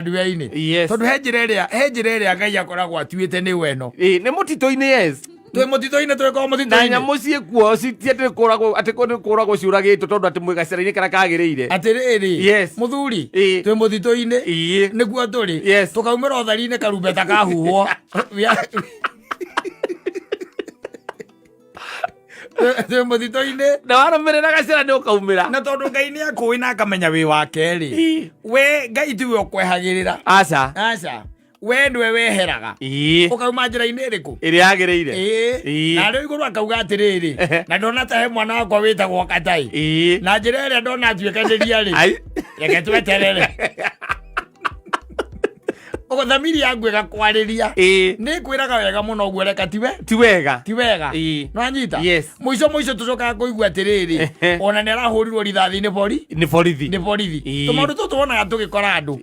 nduya-ini tondu he njira iria Ngai akoragwo atuite ni weno ni mutito-ini yes twi mutito-ini twiko mutito-ini na nyamu ciekuo citiete kuragwo ati kuragwo ciuragitwo tondu ati mwigacira-ini kana kagiriire atiriri yes muthuri twi mutito-ini niguo turi tukaumira uthari-ini karumbeta kahuhwo twi mutito-ini na waramirira gacira ni ukaumira na tondu Ngai ni akui na akamenya wi wake ri we Ngai tiwe ukwehagirira aca we ndwe weheraga ukauma njira-ini iriku iria yagiriire na riu iguru akauga atiriri na ndona ta he mwana wakwa witagwo Katai na njira iria ndona atuikaniria ri reke tweterere ugo Thamiri yangu igakwariria ni kwiraga wega muno uguo reka ti wega no anyita muico tucokaga kuigua atiriri ona ni arahurirwo rithathi ni borithi tumaundu tutu wonaga tugikora andu